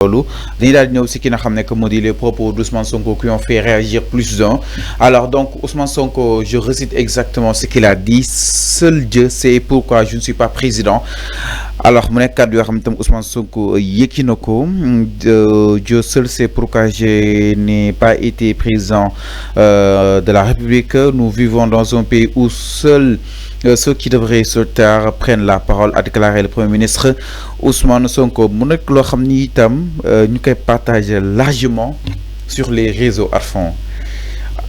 loolu dañuy daal di ñëw si ki nga xam ne que moo di les propos d'Ousmane Sonko qui ont fait réagir plus d'un. Alors donc Ousmane Sonko, je récite exactement ce qu'il a dit: seul Dieu sait pourquoi je ne suis pas président. Alors mu nekk kàddu yoo xam ne tam Ousmane Sonko yëkki na ko, Dieu seul sait pourquoi je n'ai pas été président de la République. Nous vivons dans un pays où seuls ceux qui devraient se taire prennent la parole, a déclaré le Premier ministre Ousmane Sonko. mu nekk loo xam ni itam ñu koy partager largement sur les réseaux à fond.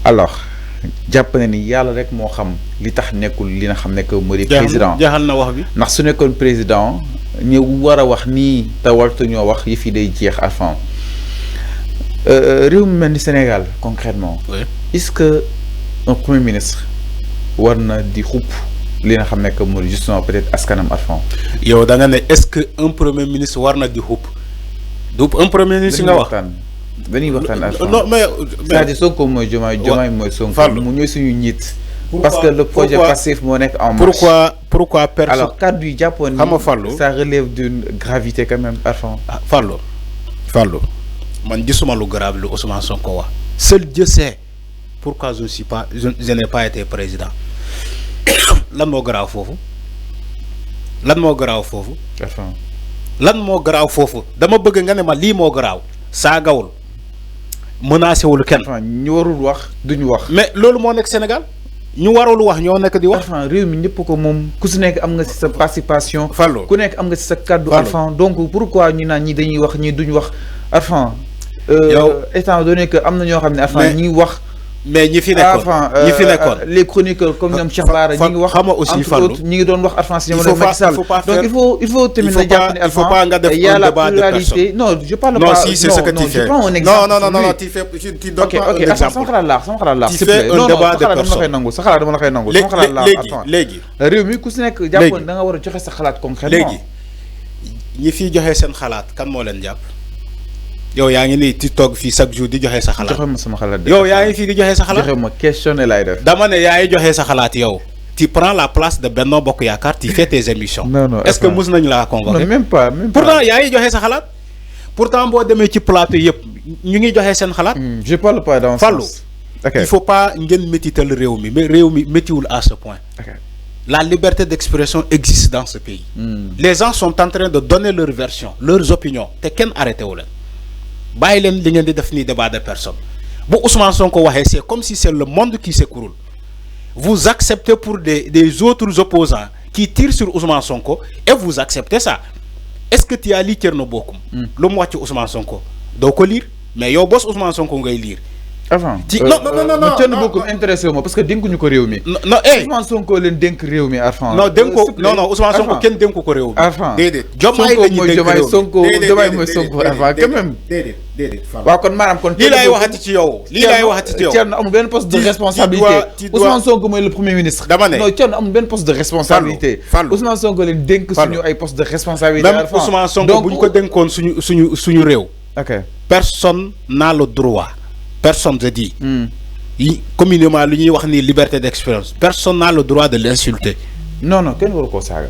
Alors jàpp na ni yàlla rek moo xam li tax nekkul li nga xam ne que moo di président jaaxal na wax bi ndax su nekkoon président ñu war a wax nii te wartu ñoo wax yi fi day jeex à fond. Réew mi mel ni Sénégal concrètement, est-ce que un premier ministre war na di xupp li nga xam ne que moo di justement peut-être askanam à fond? yow da nga ne est-ce que un premier ministre war na di xupp du un premier ministre nga wax dañuy waxtaan à fond. non mais c'est-à-dire Sonko mooy Diomaye mooy Sonko mu ñooy suñu njiit. Parce que le projet passif moo nekk en marche. pourquoi personne alors kaddu yi jàppoon ni ça relève d'une gravité quand même à fond. Fallou man gisuma lu grave lu Ousmane Sonko wax. Seul Dieu sait pourquoi je n'ai pas été président. lan moo garaaw foofu lan moo garaaw foofu dama bëgg nga ne ma lii moo garaaw saagawul menacé wul kenn. ñu warul wax duñu wax. mais loolu moo nekk Sénégal ñu warul wax ñoo nekk di wax. réew mi ñëpp ko moom ku si nekk am nga si sa participation. Fallou ku nekk am nga si sa kaddu. Arfan donc pourquoi ñu naan ñi dañuy wax ñi duñu wax Arfan. yow étant donné que am na ñoo xam ne Arfan ñi wax. mais ñi fi nekkoon les chroniqueurs comme ñoom Cheikh Bara ñi ngi wax aussi Fallou ñi ngi doon wax Arfan si jamono Macky Sall. donc il faut tamit na jàpp ne Arfan il y a la pluralité. Non je parle pas. Non si c'est ce que tu fais. Non tu donnes pas un exemple. sama xalaat laa tu fais un débat de personne. sa xalaat dama la koy nangu sama xalaat laa léegi réew mi ku si nekk jàppoon da nga war a joxe sa xalaat concrètement. léegi ñi fiy joxe seen xalaat kan moo leen jàpp. yow yaa ngi nii ti toog fii chaque jour di joxe sa xalaat. joxe ma sama xalaat yow yaa ngi fii di joxe sa xalaat. joxe ma questionné laay def. dama ne yaa ngi joxe sa xalaat yow. tu prends la place de Benno Bokk Yaakaar tu fais tes émissions. non est-ce que mus nañu laa convoquer. non même pas. pourtant yaa ngi joxe sa xalaat. pourtant boo demee ci plateau yëpp ñu ngi joxe seen xalaat. je parle pas dans ce sens. il faut pas ngeen métital réew mi mais réew mi métiwul à ce point. La liberté d'expression existe dans ce pays. Les gens sont en train de donner leur version leurs opinions te kenn arrêté wu leen. bàyyi leen li ngeen di def nii débat de personne bu Ousmane Sonko waxee c'est comme si c'est le monde qui s'écroule. Vous acceptez pour des autres opposants qui tirent sur Ousmane Sonko et vous acceptez ça. Est-ce que tu as lu Thierno Bocoum lu mu wax ci Ousmane Sonko doo ko lire mais yow boss Ousmane Sonko ngay lire. avant non Thierno Bocoum intéressé wu ma parce que dénkuñu ko réew mi. non Ousmane Sonko leen dénk réew mi Arfan. non Ousmane Sonko kenn dénku ko réew mi. Arfan déedéet Diomaye la ñuy dénk réew mi Sonko mooy Sonko Arfan quand même. déedéet waaw kon maanaam kon. lii laay waxati ci yow Thierno amul benn poste de responsabilité. Ousmane Sonko mooy le premier ministre. dama ne non Thierno amul benn poste de responsabilité. Ousmane Sonko leen dénk suñu ay poste de responsabilité. même Ousmane Sonko bu ñu ko dénkoon suñu réew. ok personne n'a le droit. Personne je dis. Communément lu ñuy wax ni liberté d'expression. Personne n'a le droit de l'insulter. non kenn waru koo saaga.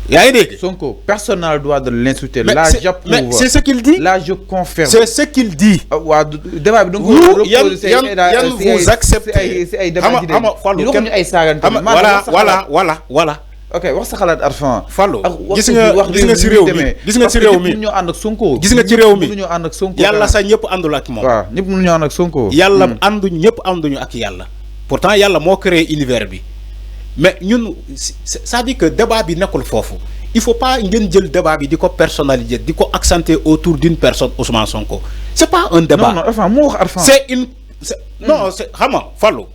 yaa ngi dégg. Sonko personne n'a le droit de l'insulter. Là j'approuve. Mais c'est ce qu'il dit. Là je confirme. C'est ce qu'il dit. waaw débat bi donc. yan vous acceptez. si ay débat ji ñu ay saagante. voilà. ok wax sa xalaat Arfan. Fallou gis nga ci réew mi ñoo ànd ak Sonko. gis nga ci réew mi ñoo ànd ak Sonko. yàlla sax ñëpp àndul ak moom. waaw ñëpp mënuñoo ànd ak Sonko. yàlla ñëpp ànduñu ak yàlla. pourtant yàlla moo créé univers bi mais ñun c'est-à-dire que débat bi nekkul foofu il faut pas ngeen jël débat bi di ko personnaliser di ko accentuer autour d'une personne Ousmane Sonko. c'est pas un débat. non Arfan moo wax Arfan. non c'est xam nga Fallou.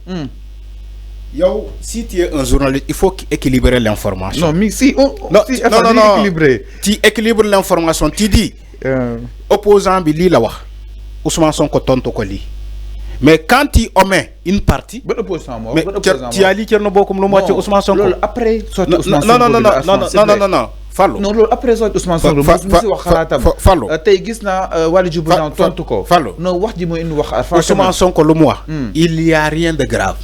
yow si tu es un journaliste il faut équilibrer l'information. non mais si équilibré. Tu équilibres l'information tu dis. opposant bi lii la wax Ousmane Sonko tontu ko lii mais quand tu omets une partie. ban opposant moo mais tu as lu Thierno Bocoum lu mu wax ci Ousmane Sonko. loolu après sorti Ousmane Sonko non Fallou. non loolu après sorti Ousmane Sonko mu si wax xalaatam. Fallou tey gis naa Waly Diouf Bodiang tontu ko. Fallou non wax ji mooy indi wax. Ousmane Sonko lu mu wax. il y a rien de grave.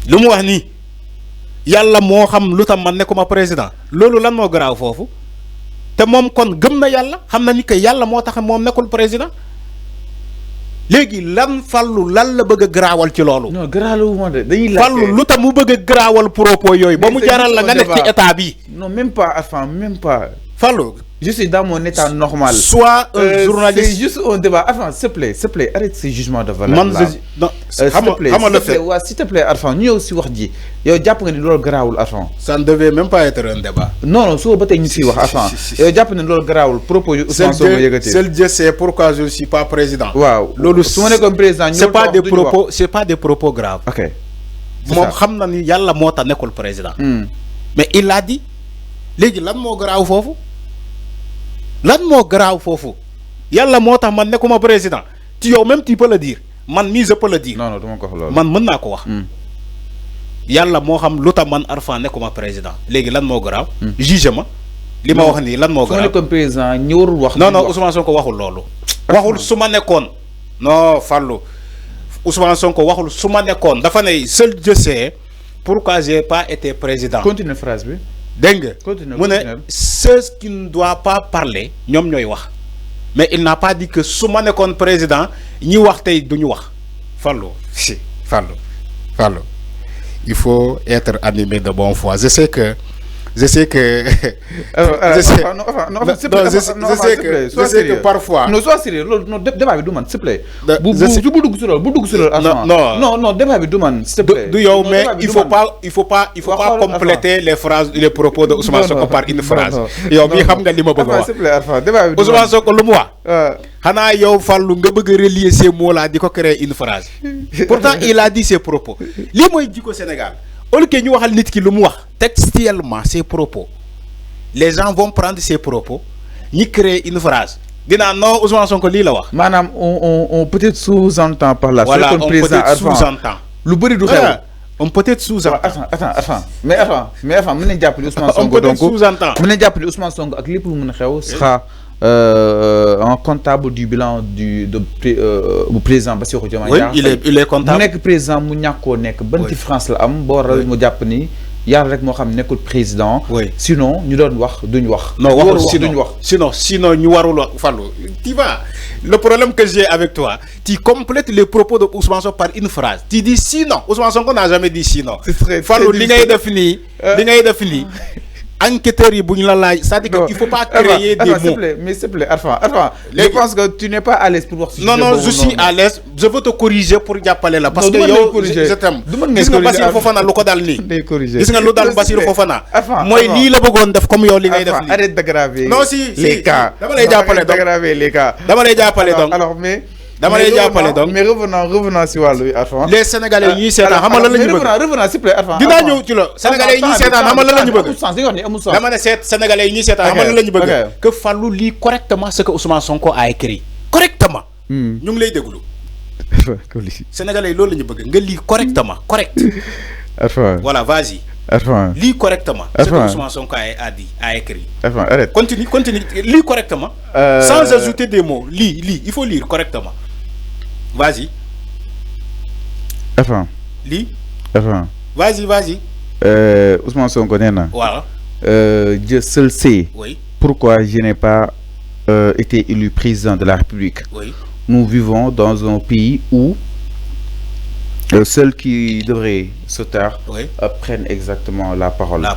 lu mu wax nii yàlla moo xam lu tam man nekkuma président loolu lan moo garaaw foofu te moom kon gëm na yàlla xam na ni que yàlla moo tax moom nekkul président léegi lan Fallou lan la bëgg a garaawal ci loolu. non garaawal moo de dañuy laajte Fallou lu tax mu bëgg a garaawal propos yooyu. ba mu jaral la nga nekk ci état bi. non même pas enfin même pas. Fallou. Je suis dans mon état normal. Soit un journaliste. C'est juste un débat. Enfin, s'il te plaît, arrête ces jugements de valeur. Non, s'il te plaît, Arfan, nous aussi, dit. Yo, Japon, nous graoul, Arfan. Ça ne devait même pas être un débat. Non, si vous battez ici, Arfan. Yo, Japon, nous graoul, propos, seul Dieu sait pourquoi je ne suis pas président. Waouh. C'est pas des propos graves. Ok. Moi, je sais que Yalla Mota n'est pas le président. Mais il a dit, les gens, mo grave fofu. Lan mo grave fofu. Yalla motax man nekuma président. Tu yow même tu peux le dire. Man mi je peux le dire. Non duma ko wax lolu. Man mën na ko wax. Yalla mo xam lutax man Arfan nekuma président. Légui lan mo grave? Jugement. Li ma wax ni lan mo grave? Comme président ñu warul wax. Non Ousmane Sonko waxul lolu. Waxul suma nekkon. Non Fallou. Ousmane Sonko waxul suma nekkon. Dafa ne seul je sais pourquoi j'ai pas été président. Continue phrase bi. Dingue. Ceux qui ne doivent pas parler, ñom ñoy wax. Mais il n'a pas dit que su ma nekkoon président ñi wax tay duñu wax. Fallou, Fallou. Il faut être animé de bonne foi. Je sais que je sais que parfois non sois sérieux non débat bi du man s'il te plaît bu dugg sur non débat bi du man s'il te plaît du yow mais il faut pas compléter les phrases les propos de Ousmane Sonko par une phrase yow mi xam nga li ma bëgg wax s'il te plaît débat bi Ousmane Sonko lu mu wax xana yow Fallou nga bëgg relier ces mots là diko créer une phrase pourtant il a dit ses propos li moy jiko Sénégal au lieu que ñu waxal nit ki lu mu wax textuellement ses propos les gens vont prendre ses propos ñi créer une phrase dina non Ousmane Sonko li la wax manam on peut-être sous-entend par là voilà, on peut-être sous-entend lu bari du xew on peut-être sous-entend attends mais mën nañ japp li Ousmane Sonko donc mën nañ japp li Ousmane Sonko ak lepp lu mën xew sera un comptable du bilan du président Bassirou Diomaye Diakhar. Oui, il est comptable. Mu nek président mu ñàkkoo nek ban différence la am bo waral mu japp ni yàlla rek mo xam nekkul président. Sinon ñu doon wax duñ wax. Non waxul duñ wax. Sinon ñu warul wax Fallou. Tu vois le problème que j'ai avec toi, tu complètes les propos de Ousmane Sonko par une phrase. Tu dis sinon. Ousmane Sonko n'a jamais dit sinon. Fallou li ngay def ni enquêteurs yi buñ la laaj c'est-à-dire qu'il faut pas créer des mots s'il te plaît Arfan je pense que tu n'es pas à l'aise pour wax non je suis à l'aise je veux te corriger pour jàppale la parce que yow je t'aime gis nga Bassirou Fofana lu ko dal nii gis nga lu dal Bassirou Fofana mooy lii la bëggoon def comme yow li ngay def nii arrête d'aggraver non si les cas dama lay jàppale donc alors mais dama lay jàppale donc mais revenons si wàllu Arfan les sénégalais ñuy seetaan xam nga lan la ñu bëgg revenons s'il te plaît Arfan dinaa ñëw ci la sénégalais yi ñuy seetaan xam nga lan la ñu bëgg dama ne sénégalais yi ñuy seetaan xam nga lan la ñu bëgg que Fallou lit correctement ce que Ousmane Sonko a écrit correctement ñu ngi lay déglu sénégalais yi loolu la ñu bëgg nga lire correctement correct Arfan voilà vas-y Arfan lis correctement ce que Ousmane Sonko a écrit Arfan arrête continue lis correctement sans ajouter des mots lis il faut lire correctement. Vas-y. Enfin. Lis. Enfin. Vas-y. Ousmane Sonko nena. Voilà. Je seul sais pourquoi je n'ai pas été élu président de la République. Oui. Nous vivons dans un pays où ceux qui devraient se taire prennent exactement la parole.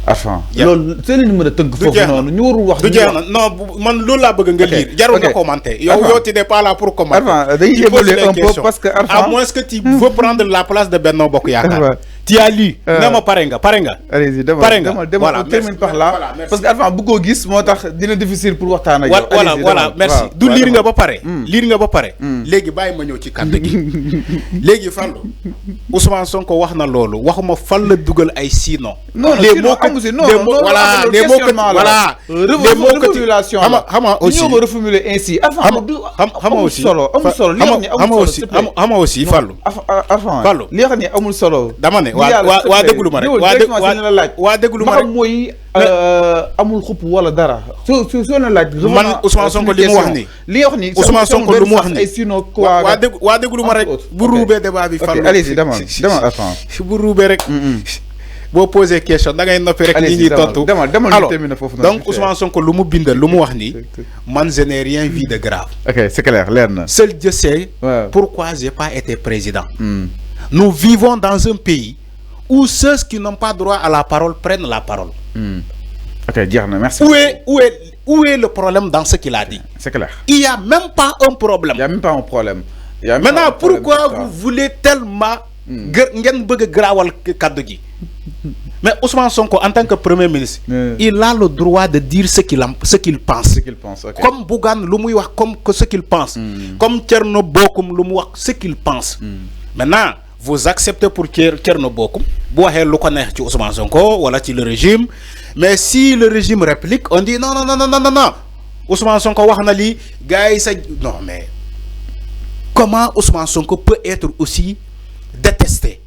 Enfin, c'est le numéro de temps non, man loolu la bëgg nga lire. Jarul nga commenter. Yow tu n'es pas là pour commenter. Tu poses les questions. Parce que à moins que tu veux prendre la place de Benno Bokk Yaakaar. Tu as lu. Nama pare nga. Allez-y, voilà, termine par là. Parce que Arfan bu ko gis motax dina difficile pour waxtaan ak yow. Voilà, merci. Du lire nga ba pare. Lire nga ba pare. Légui bàyyi ma ñëw ci kàddu gi. Légui Fallou Ousmane Sonko wax na loolu waxuma fan la dugal ay sinon. Les mots reformulation xama aussi ñu reformuler ainsi amul solo xama aussi Fallou Fallou li nga xam ne amul solo dama ne waa déglu ma rek waa déglu ma rek mooy amul xupp wala dara soo na laaj man Ousmane Sonko li mu wax ni li wax ni Ousmane Sonko lu mu wax ni ay sinon waa déglu ma rek bu ruubee débat bi Fallou allez-y dama attends bu ruubee rek boo poser question da ngay noppi rek. ñi tontu alors donc Ousmane Sonko lu mu bindal lu mu wax ni man je n'ai rien vu de grave. ok c'est clair leer na. Seul Dieu sait pourquoi j'ai pas été président. Nous vivons dans un pays où ceux qui n'ont pas droit à la parole prennent la parole. Ok, merci. Où est le problème dans ce qu'il a dit? C'est clair. Il n'y a même pas un problème. Il n'y a même pas un problème. Maintenant, pourquoi vous voulez tellement mais Ousmane Sonko, en tant que Premier ministre, il a le droit de dire ce qu'il pense. Okay. Comme Bougane, comme ce qu'il pense. Comme Thierno Bocoum, ce qu'il pense. Maintenant, vous acceptez pour Thierno Bocoum, vous avez le connaître sur Ousmane Sonko, voilà le régime. Mais si le régime réplique, on dit non. Ousmane Sonko, non mais comment Ousmane Sonko peut être aussi détesté?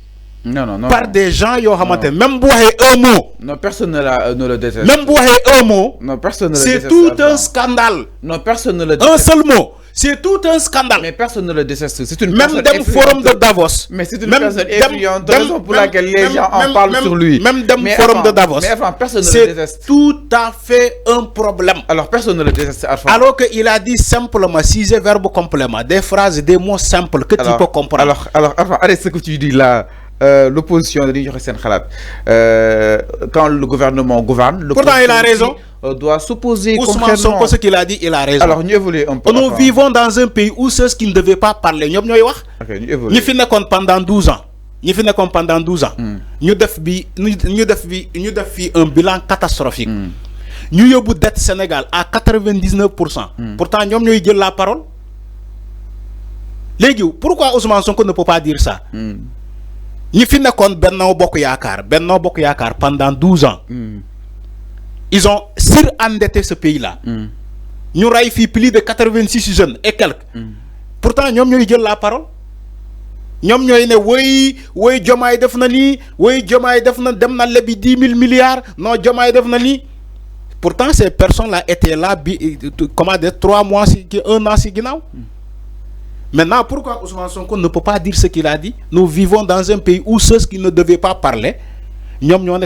Non. Par des gens, même pour un mot. Non, personne ne le déteste. Même pour un mot. Non, personne ne le déteste. C'est tout un scandale. Non, personne ne le déteste. Un seul mot. C'est tout un scandale. Mais personne ne le déteste. C'est une même dans le forum de Davos. Mais c'est une personne influente. Raison pour laquelle les gens en parlent sur lui. Même dans le forum de Davos. Mais enfin, personne ne le déteste. C'est tout à fait un problème. Alors, personne ne le déteste. Alors qu'il a dit simplement, sujet, verbe, complément. Des phrases, des mots simples que tu peux comprendre. Alors, arrête ce que tu dis là. L'opposition quand le gouvernement gouverne, pourtant il a raison, doit s'opposer Ousmane Sonko, ce qu'il a dit, il a raison. Alors nous évoluons un peu. Nous vivons dans un pays où ceux qui ne devaient pas parler, nous finissons pendant 12 ans. Nous finissons pendant 12 ans. Nous devons un bilan catastrophique. Nous avons dette Sénégal à 99%. Pourtant nous avons dit la parole. Pourquoi Ousmane Sonko ne peut pas dire ça? Nous finissons Benno Bokk Yaakaar pendant 12 ans. Ils ont surendetté ce pays-là. Nous avons fait plus de 86 jeunes et quelques. Pourtant, nous avons dit la parole. Nous avons dit oui, Diomaye def na li, oui, Diomaye def na dem na lebi 10 000 milliards, non, Diomaye def na li. Pourtant, ces personnes-là étaient là, comment dire, 3 mois, 1 an, si ginnaaw. Maintenant, pourquoi Ousmane Sonko ne peut pas dire ce qu'il a dit? Nous vivons dans un pays où ceux qui ne devaient pas parler, et on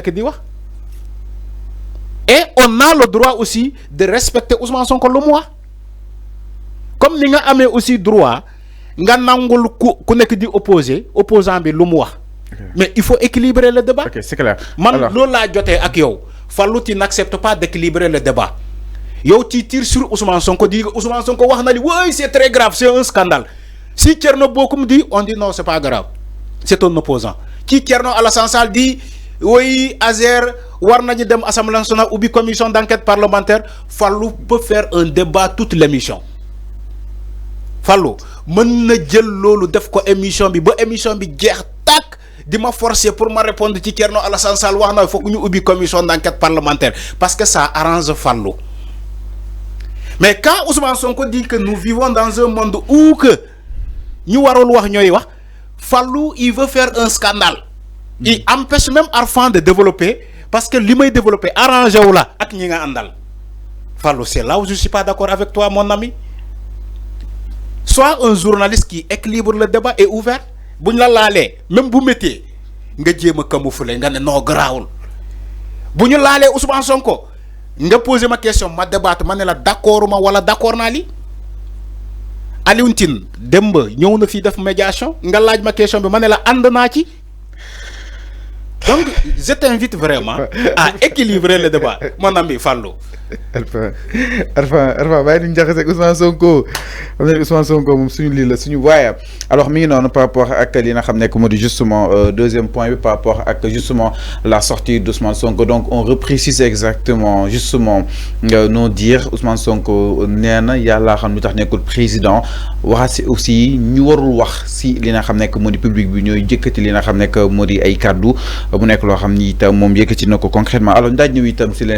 a le droit aussi de respecter Ousmane Sonko le mois. Comme nous avons aussi droit, nous avons opposant le mois. Mais il faut équilibrer le débat. Ok, c'est clair. Tu n'acceptes pas d'équilibrer le débat. Yo tu tires sur Ousmane Sonko, dit Ousmane Sonko oui c'est très grave, c'est un scandale. Si Thierno Bocoum dit, on dit non, c'est pas grave, c'est un opposant. Si Thierno Alassane Sall dit oui, Azer warna dem Assemblée nationale ou commission d'enquête parlementaire, Fallou peut faire un débat toute l'émission. Fallou mën na jël lolu def ko émission bi ba émission bi jeex tak di ma forcer pour me répondre ci Thierno Alassane Sall wax na il faut que ñu ubbi commission d'enquête parlementaire parce que ça arrange Fallou. Mais quand Ousmane Sonko dit que nous vivons dans un monde où que nous Fallou, il veut faire un scandale. Il empêche même Arfan de développer parce que lui développer arrangé ou là ak ñi nga andal. Fallou, c'est là où je suis pas d'accord avec toi mon ami. Sois un journaliste qui équilibre le débat et ouvert. Buñ la lalé, même bu mettez nga jéma camoufler nga né non grawul. Buñu lalé Ousmane Sonko nga poser ma question ma débat ma ne la d'accord ma wala d'accord na li Alioune Tine demba ñëw na fi def médiation nga laaj ma question bi ma ne la ànd naa ci. Donc je t'invite vraiment à équilibrer le débat mon ami Fallou. Arfa bàyyi ñu jaxase ak Ousmane Sonko xam ne Ousmane Sonko moom suñu lii la suñu waaya alors mi ngi noonu par rapport ak li nga xam ne moo di justement deuxième point bi par rapport ak justement la sortie d'Ousmane Sonko. Donc on reprécise exactement justement non dire Ousmane Sonko nee na yàlla xam lu tax nekkul président waxaat si aussi ñu warul wax si li nga xam ne moo di public bi ñooy jëkkati li nga xam ne moo di ay kaddu mu nekk loo xam ni itam moom yëkkati na ko concrètement alors ndaaj ñëw itam si